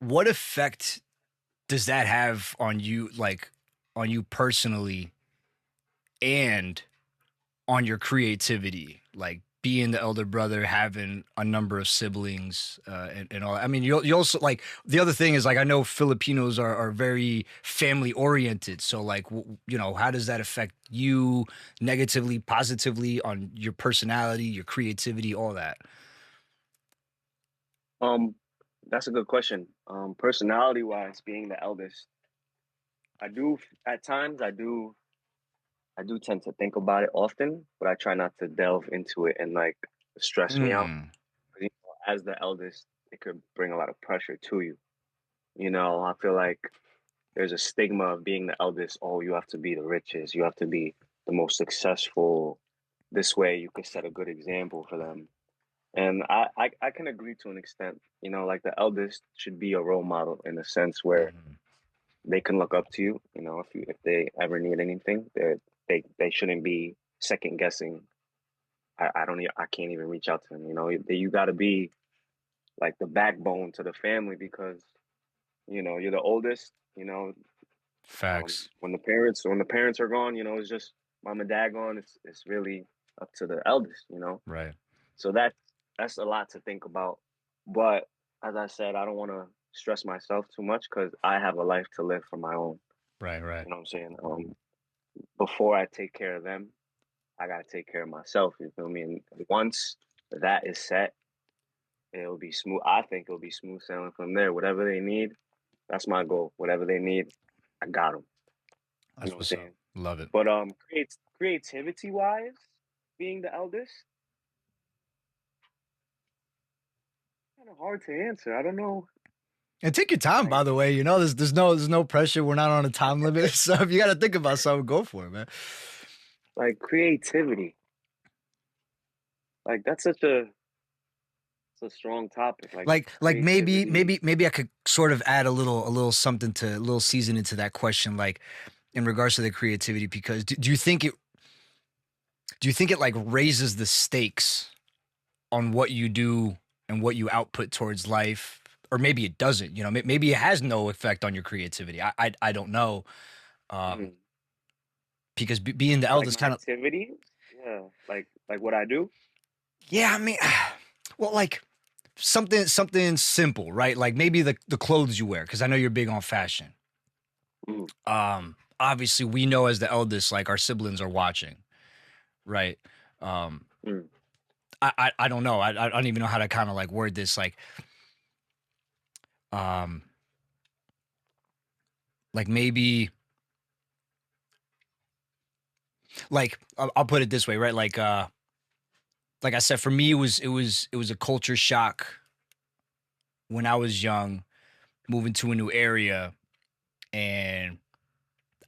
what effect does that have on you, like on you personally and on your creativity? Like being the elder brother, having a number of siblings, and all. I mean, you also like the other thing is like I know Filipinos are very family oriented. So like how does that affect you negatively, positively on your personality, your creativity, all that? Um, that's a good question. Personality wise, being the eldest, I do at times I do tend to think about it often, but I try not to delve into it and like stress me out. Mm, 'Cause, as the eldest, it could bring a lot of pressure to you. I feel like there's a stigma of being the eldest. Oh, you have to be the richest, you have to be the most successful. This way, you could set a good example for them. And I can agree to an extent. Like the eldest should be a role model in a sense where mhm. they can look up to you. If they ever need anything, they shouldn't be second guessing. I can't even reach out to them. You got to be like the backbone to the family because you're the oldest. Facts. When the parents are gone, it's just mom and dad gone. It's really up to the eldest. Right. So that's a lot to think about. But as I said, I don't want to stress myself too much because I have a life to live for my own. Right. Right. You know what I'm saying? Before I take care of them, I gotta take care of myself. You feel me? And once that is set, it'll be smooth. I think it'll be smooth sailing from there. Whatever they need, that's my goal. Whatever they need, I got them. You That's know what I'm what's up. saying? Love it. But creativity wise, being the eldest, kind of hard to answer. I don't know. And take your time, Like by the way. There's no pressure. We're not on a time limit. So if you got to think about something, go for it, man. like creativity. Like that's such a strong topic. Like Like maybe creativity. maybe maybe I could sort of add a little something to a little season into that question, like in regards to the creativity. Because do you think it like raises the stakes on what you do and what you output towards life, or maybe it doesn't? Maybe it has no effect on your creativity. I don't know. Um, Mhm. because being the Like eldest my kind of. activities. Yeah. Like what I do. Yeah, I mean, well, like something simple, right? Like maybe the clothes you wear, because I know you're big on fashion. Mm, Obviously, we know as the eldest, like our siblings are watching, right? Um, mm. I don't know. I don't even know how to kind of like word this. Um, like maybe like I'll put it this way, right? Like I said, for me, it was a culture shock when I was young, moving to a new area, and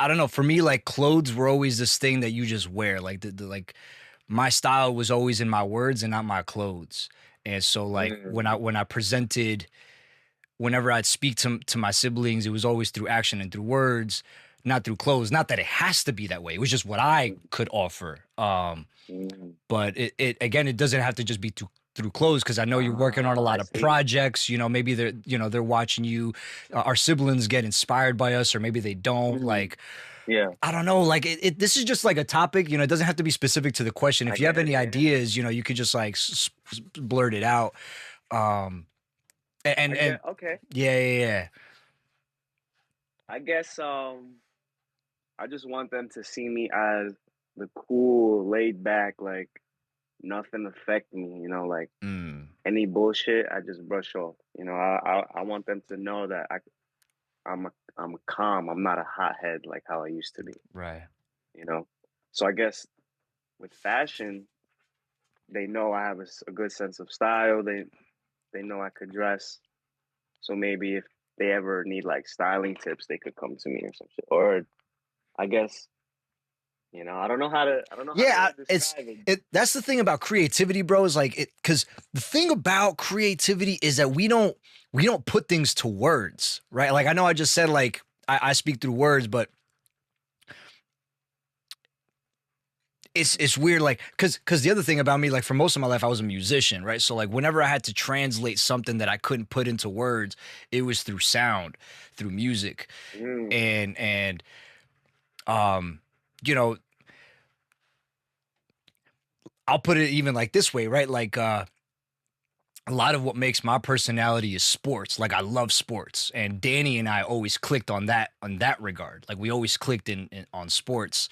I don't know. For me, like clothes were always this thing that you just wear. Like like my style was always in my words and not my clothes. And so like Mm. when I presented, whenever I'd speak to my siblings, it was always through action and through words, not through clothes. Not that it has to be that way. It was just what I Mm. could offer. Mm. But it again, it doesn't have to just be through clothes, because I know you're working on a I lot of see. projects. Maybe they're watching you. Our siblings get inspired by us, or maybe they don't. Mm. Like Yeah, I don't know. Like this is just like a topic. It doesn't have to be specific to the question. I If you have get any it. Yeah, ideas, you could just like blurt it out. Um, I and get. Okay, yeah, yeah, yeah. I guess. I just want them to see me as the cool, laid back, like nothing affect me. Like Mm, any bullshit, I just brush off. I want them to know that I'm calm. I'm not a hothead like how I used to be. right. You know. So I guess with fashion, they know I have a good sense of style. They know I could dress. So maybe if they ever need like styling tips, they could come to me or some shit. Or I guess, I don't know how to Yeah, really it's describe it. it. That's the thing about creativity, bro. Is like it, because the thing about creativity is that we don't put things to words, right? Like I know I just said like I speak through words, but it's weird, like, because the other thing about me, like, for most of my life I was a musician, right? So like whenever I had to translate something that I couldn't put into words, it was through sound, through music. Mm, And um you know, I'll put it even like this way, right? Like a lot of what makes my personality is sports. Like I love sports, and Danny and I always clicked on that regard. Like we always clicked in on sports.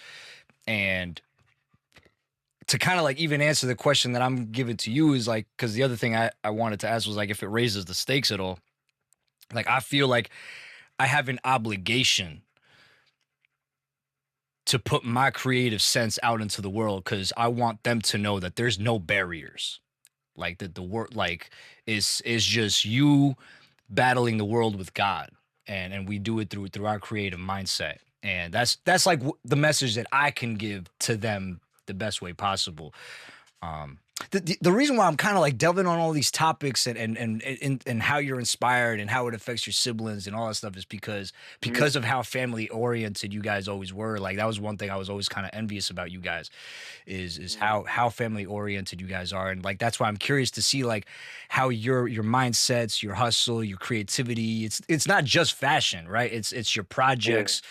And to kind of like even answer the question that I'm giving to you is like, because the other thing I wanted to ask was like if it raises the stakes at all. Like I feel like I have an obligation to put my creative sense out into the world because I want them to know that there's no barriers. Like that the world like is just you battling the world with God, and we do it through our creative mindset. And that's like the message that I can give to them the best way possible. Um, the reason why I'm kind of like delving on all these topics and how you're inspired and how it affects your siblings and all that stuff is because mm, of how family oriented you guys always were. Like that was one thing I was always kind of envious about you guys is mm. how family oriented you guys are. And like that's why I'm curious to see like how your mindsets, your hustle, your creativity, it's not just fashion, right? It's your Yeah. projects,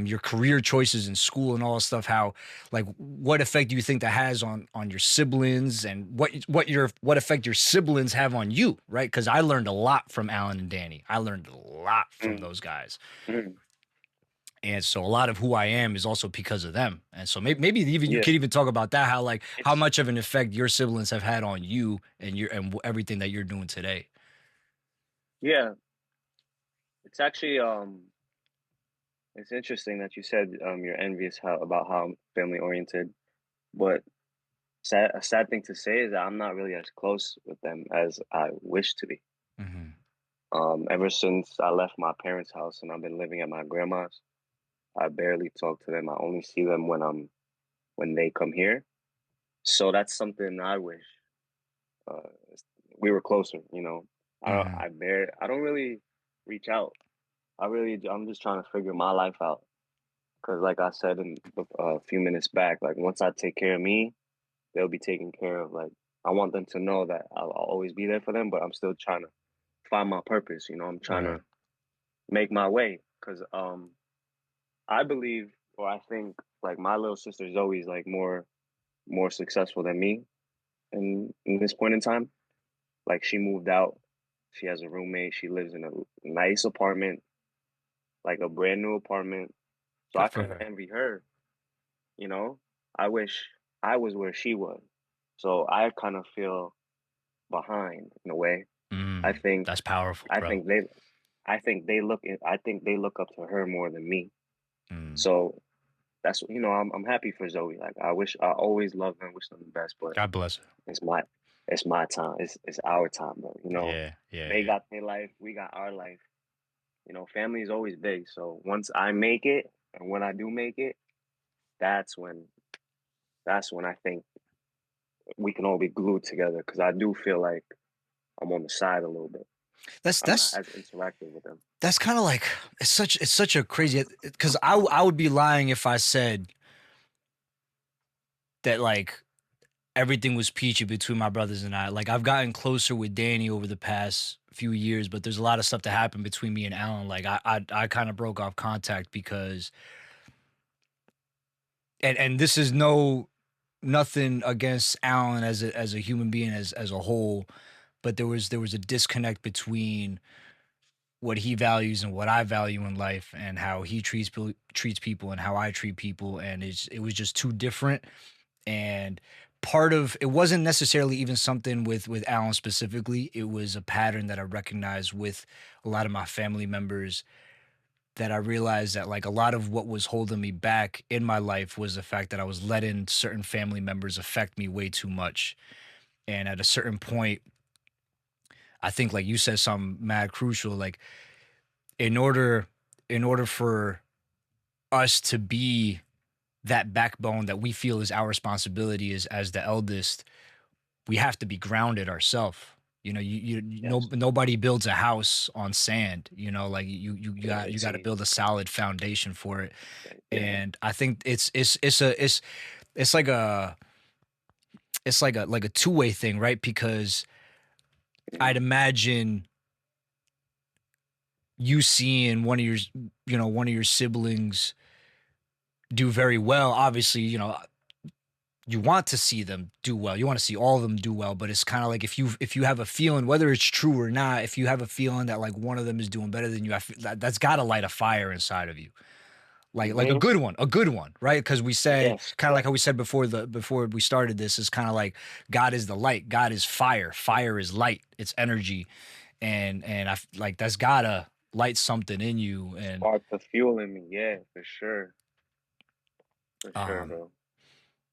your career choices in school and all that stuff. How like what effect do you think that has on your siblings, and what effect your siblings have on you, right? Because I learned a lot from Alan and Danny. I learned a lot from Mm, those guys. mm. And so a lot of who I am is also because of them. And so maybe even you Yeah. could even talk about that, how like how It's much of an effect your siblings have had on you and everything that you're doing today. yeah. It's actually it's interesting that you said you're envious how about how I'm family oriented, but a sad thing to say is that I'm not really as close with them as I wish to be. Hmm. Ever since I left my parents' house and I've been living at my grandma's, I barely talk to them. I only see them when they come here. So that's something I wish uh, we were closer. You know, Hmm. I don't really reach out. I'm just trying to figure my life out. Because, like I said a few minutes back, like once I take care of me, they'll be taken care of. Like I want them to know that I'll always be there for them, but I'm still trying to find my purpose. You know, I'm trying Right. to make my way because I believe or I think like my little sister is always like more successful than me in this point in time. Like she moved out, she has a roommate, she lives in a nice apartment, like a brand new apartment. So Good I for kind of her. envy her, you know. I wish I was where she was. So I kind of feel behind in a way. I think That's powerful, I bro. think they I think they look up to her more than me. Mm. So that's I'm happy for Zoe. Like I always love them, wish them the best, but God bless her. it's my it's my time. It's our time, bro. You know, Yeah, yeah, they yeah. got their life, we got our life. You know, family is always big. So once I make it, and when I do make it, that's when that's when I think we can all be glued together. Because I do feel like I'm on the side a little bit. That's I'm not that's as interactive with them. that's kind of like it's such a crazy, because I would be lying if I said that like everything was peachy between my brothers and I. Like I've gotten closer with Danny over the past few years, but there's a lot of stuff that happened between me and Alan. Like I kind of broke off contact because, and this is nothing against Alan as a human being as a whole, but there was a disconnect between what he values and what I value in life, and how he treats people and how I treat people, and it was just too different. And part of it wasn't necessarily even something with Alan specifically. It was a pattern that I recognized with a lot of my family members, that I realized that like a lot of what was holding me back in my life was the fact that I was letting certain family members affect me way too much. And at a certain point, I think like you said something mad crucial, like in order in order for us to be that backbone that we feel is our responsibility as the eldest, we have to be grounded ourselves. You know, Yes. nobody builds a house on sand. You know, like Yeah, you got to build a solid foundation for it. yeah. And I think it's it's like a like a two-way thing, right? Because I'd Mhm. imagine you seeing one of your one of your siblings do very well. Obviously, you want to see them do well. You want to see all of them do well, but it's kind of like if you have a feeling, whether it's true or not, if you have a feeling that like one of them is doing better than you, that's got to light a fire inside of you. Like Mhm. a good one, right? Because we said Yes. kind of like Yes. how we said before we started this is kind of like God is the light, God is fire, fire is light, it's energy, and like that's gotta light something in you, and Spark the fuel in me. Yeah, for sure. For sure, um bro.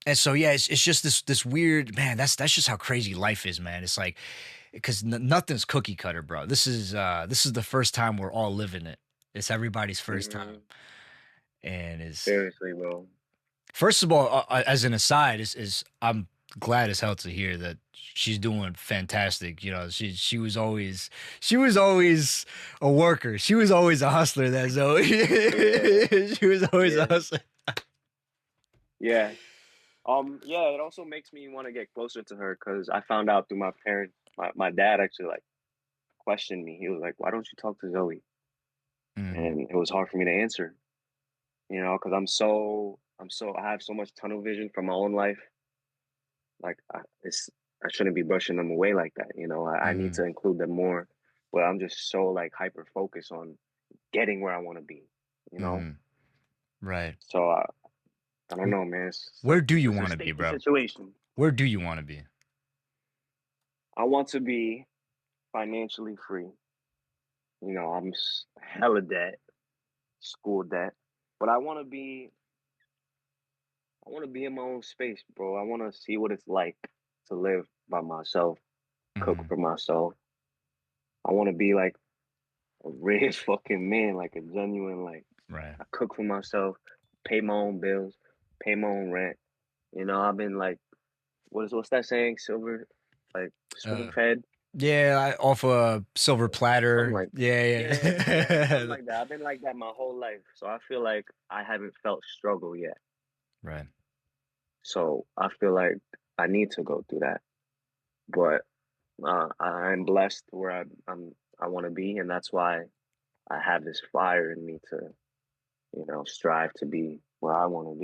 and so yeah, it's just this weird man. That's just how crazy life is, man. It's like because nothing's cookie cutter, bro. This is the first time we're all living it. It's everybody's first time, Mhm. and is Seriously, bro. first of all, as an aside, is I'm glad as hell to hear that she's doing fantastic. She was always a worker. She was always a hustler. That Zoe. Yeah. She was always a Yeah. hustler. Yeah. Yeah, it also makes me want to get closer to her because I found out through my parents, my dad actually like questioned me. He was like, "Why don't you talk to Zoe?" Mhm. And it was hard for me to answer, because I have so much tunnel vision from my own life. Like I shouldn't be brushing them away like that. I need to Mhm. include them more. But I'm just so like hyper focused on getting where I want to be. You know, Mhm. Right. so I don't know, man. Where do you It's a want to be, sticky bro? situation. Where do you want to be? I want to be financially free. I'm hella debt, school debt, but I want to be in my own space, bro. I want to see what it's like to live by myself, cook Mhm. for myself. I want to be like a rich fucking man, like a genuine, like Right. I cook for myself, pay my own bills, pay my own rent. I've been like, what's that saying? Silver, like spoon Uh, fed, yeah, off a silver something platter. like, Yeah, yeah, yeah, something yeah. like that. I've been like that my whole life, so I feel like I haven't felt struggle yet. Right. So I feel like I need to go through that, but I'm blessed where I want to be, and that's why I have this fire in me to strive to be where I want to be.